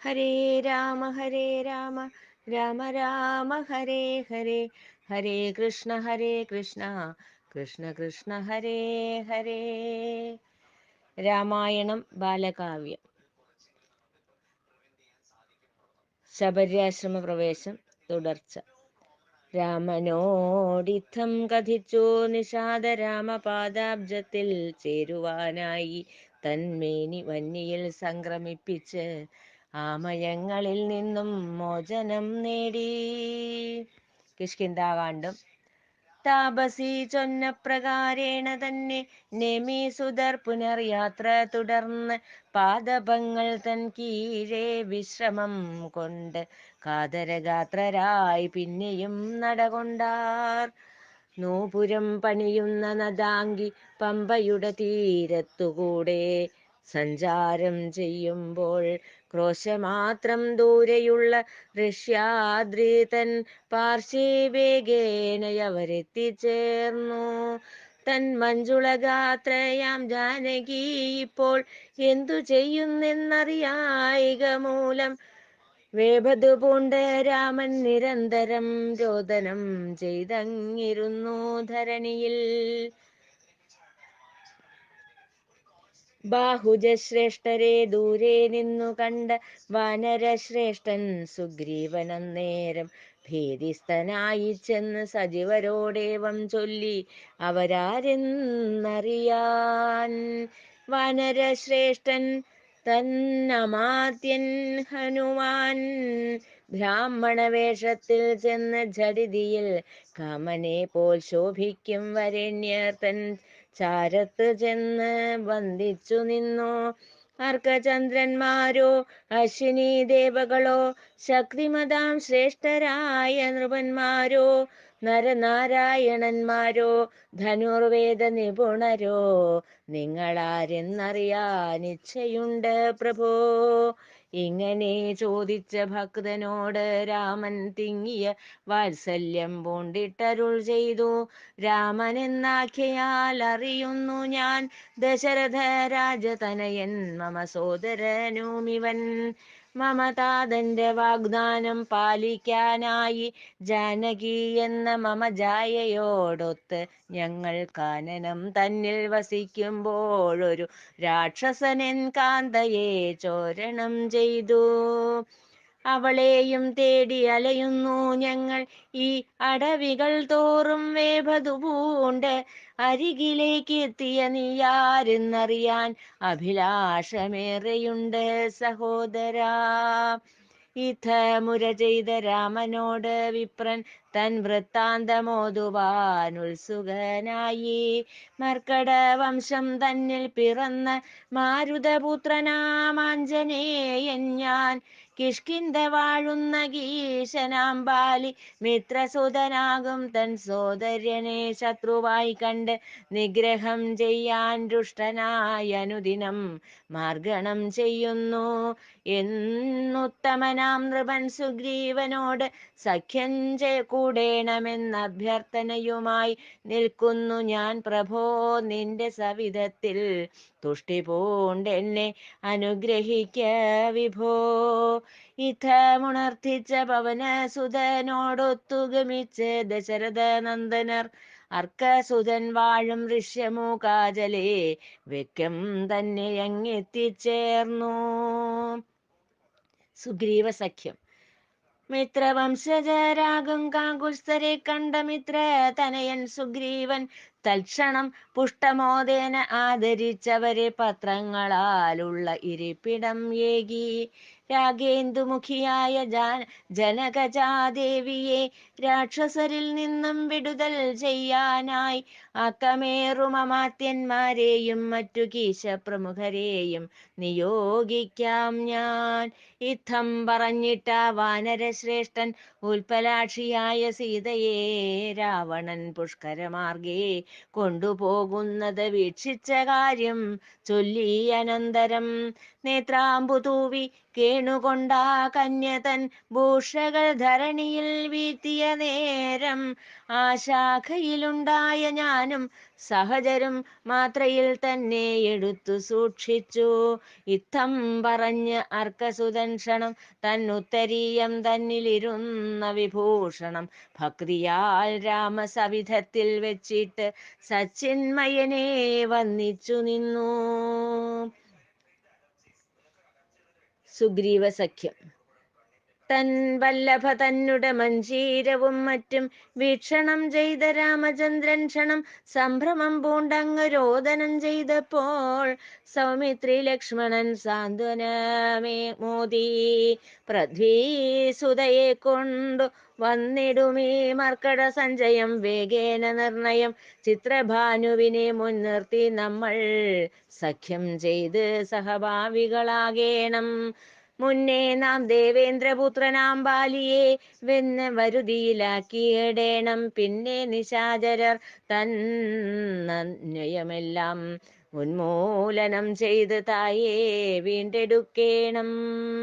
ഹരേ രാമ രാമ രാമ ഹരേ ഹരേ, ഹരേ കൃഷ്ണ കൃഷ്ണ കൃഷ്ണ ഹരേ ഹരേ. രാമായണം ബാലകാവ്യം. ശബര്യാശ്രമ പ്രവേശം തുടർച്ച. രാമനോടിത്തം കഥിച്ചു നിഷാദ രാമപാദാബ്ജത്തിൽ ചേരുവാനായി തന്മേനി വന്യയിൽ സംക്രമിപ്പിച്ച് ആമയങ്ങളിൽ നിന്നും മോചനം നേടി. കിഷ്കിന്ധാകാന്ഡം. താപസി ചൊന്ന പ്രകാരേണ തന്നെ നേമീസുതർ പുനർയാത്ര തുടർന്ന് പാദപങ്ങൾ തൻ കീഴേ വിശ്രമം കൊണ്ട് കാതരഗാത്രരായി പിന്നെയും നടകൊണ്ടാർ. നൂപുരം പണിയുന്ന നദാങ്കി പമ്പയുടെ തീരത്തുകൂടെ സഞ്ചാരം ചെയ്യുമ്പോൾ ക്രോശമാത്രം ദൂരെയുള്ള ഋഷ്യാദ്രിതൻ പാർശ്വേവേഗേനയവരെത്തിച്ചേർന്നു. തൻ മഞ്ജുളഗാത്രയാം ജാനകി ഇപ്പോൾ എന്തു ചെയ്യുന്നെന്നറിയായിക മൂലം വേപതു പൂണ്ട് രാമൻ നിരന്തരം രോദനം ചെയ്തങ്ങിരുന്നു ധരണിയിൽ. ബാഹുജശ്രേഷ്ഠരെ ദൂരെ നിന്നു കണ്ട വാനരശ്രേഷ്ഠൻ സുഗ്രീവനന്നേരം ഭേദിസ്ഥനായി ചെന്ന് സജീവരോടേവം ചൊല്ലി അവരാരെന്നറിയാൻ. വാനരശ്രേഷ്ഠൻ തന്നമാത്യൻ ഹനുമാൻ ബ്രാഹ്മണവേഷത്തിൽ ചെന്ന് ജഡിതിയിൽ കാമനെ പോൽ ശോഭിക്കും വരേണ്യർ തൻ ചാരത്ത് ചെന്ന് വന്ദിച്ചു നിന്നു. അർക്കചന്ദ്രന്മാരോ അശ്വിനി ദേവകളോ ശക്തിമതാം ശ്രേഷ്ഠരായ നൃപന്മാരോ നരനാരായണന്മാരോ ധനുർവേദ നിപുണരോ നിങ്ങളാരെന്നറിയാൻ ഇച്ഛയുണ്ട് പ്രഭോ. ഇങ്ങനെ ചോദിച്ച ഭക്തനോട് രാമൻ തിങ്ങിയ വാത്സല്യം പൂണ്ടിട്ടരുൾ ചെയ്തു. രാമനെന്നാഖ്യയാൽ അറിയുന്നു ഞാൻ ദശരഥ രാജതനയൻ മമ സോദരനുമിവൻ. മമതാതന്റെ വാഗ്ദാനം പാലിക്കാനായി ജാനകി എന്ന മമ ജായയോടൊത്ത് ഞങ്ങൾ കാനനം തന്നിൽ വസിക്കുമ്പോഴൊരു രാക്ഷസനെൻ കാന്തയെ ചോരണം ചെയ്തു. അവളെയും തേടി അലയുന്നു ഞങ്ങൾ ഈ അടവികൾ തോറും വേപതു പൂണ്ട്. അരികിലേക്ക് എത്തിയ നീയാരെന്നറിയാൻ അഭിലാഷമേറെയുണ്ട് സഹോദരാ. ഇഥമുര ചെയ്ത രാമനോട് വിപ്രൻ തൻ വൃത്താന്തമോതുവാൻ ഉത്സുകനായി. മർക്കടവംശം തന്നിൽ പിറന്ന മാരുതപുത്രനാമാഞ്ജനേയൻ ഞാൻ. കിഷ്കിന്ധ വാഴുന്ന ഗീശനാംബാലി മിത്രസുതനാകും തൻ സോദര്യനെ ശത്രുവായി കണ്ട് നിഗ്രഹം ചെയ്യാൻ ദുഷ്ടനായ അനുദിനം മാർഗണം ചെയ്യുന്നു എന്നുത്തമനാം നൃപൻ സുഗ്രീവനോട് സഖ്യം കൂടേണമെന്ന അഭ്യർത്ഥനയുമായി നിൽക്കുന്നു ഞാൻ പ്രഭോ നിന്റെ സവിധത്തിൽ. തുഷ്ടി പൂണ്ടെന്നെ അനുഗ്രഹിക്ക വിഭോ. ഇഥമുണർത്തിച്ച പവനസുതനോടൊത്തു ഗമിച്ച് ദശരഥ നന്ദനർ അർക്കസുതൻ വാഴും ഋഷ്യമൂകാചലേ വെക്കം തന്നെ അങ്ങെത്തിച്ചേർന്നു. സുഗ്രീവ സഖ്യം. മിത്രവംശജരാകും കാകുത്സ്ഥരെ കണ്ട മിത്ര തനയൻ സുഗ്രീവൻ തൽക്ഷണം പുഷ്ടമോദേന ആദരിച്ചവരെ പത്രങ്ങളാലുള്ള ഇരിപ്പിടം ഏകി. രാഗേന്ദുമുഖിയായ ജനകജാദേവിയെ രാക്ഷസരിൽ നിന്നും വിടുതൽ ചെയ്യാനായി അക്കമേറും അമാത്യന്മാരെയും മറ്റു കീശപ്രമുഖരെയും നിയോഗിക്കാം ഞാൻ. ഇത്തം പറഞ്ഞിട്ട വാനരശ്രേഷ്ഠൻ ഉൽപ്പലാക്ഷിയായ സീതയെ രാവണൻ പുഷ്കരമാർഗേ കൊണ്ടുപോകുന്നത് വീക്ഷിച്ച കാര്യം ചൊല്ലി അനന്തരം നേത്രാമ്പു തൂവി കേണുകൊണ്ടാ കന്യതൻ ഭൂഷകൾ ധരണിയിൽ വീഴ്ത്തിയ നേരം ആ ശാഖയിലുണ്ടായ ഞാനും സഹചരും മാത്രയിൽ തന്നെ എടുത്തു സൂക്ഷിച്ചു. ഇത്തം പറഞ്ഞ് അർക്കസുതൻ ക്ഷണം തന്നുത്തരീയം തന്നിലിരുന്ന വിഭൂഷണം ഭക്തിയാൽ രാമസവിധത്തിൽ വെച്ചിട്ട് സച്ചിന്മയനെ വന്ദിച്ചു നിന്നു. സുഗ്രീവ സഖ്യം. തൻ വല്ലഭ തന്നുടെ മഞ്ചീരവും മറ്റും വീക്ഷണം ചെയ്ത രാമചന്ദ്രൻ ക്ഷണം സംഭ്രമം പൂണ്ടങ്ങ് രോദനം ചെയ്തപ്പോൾ സൗമിത്രി ലക്ഷ്മണൻ സാന്ത്വനമേ മോദി പൃഥ്വീസുതയെ കൊണ്ടു വന്നിടുമീ മർക്കട സഞ്ചയം വേഗേന നിർണയം ചിത്രഭാനുവിനെ മുൻനിർത്തി നമ്മൾ സഖ്യം ചെയ്ത് സഹഭാവികളാകേണം. മുന്നേ നാം ദേവേന്ദ്രപുത്രനാം ബാലിയെ വരുതിയിലാക്കിയിടേണം. പിന്നെ നിശാചരർ തന്നന്വയമെല്ലാം ഉന്മൂലനം ചെയ്ത് തായേ വീണ്ടെടുക്കേണം.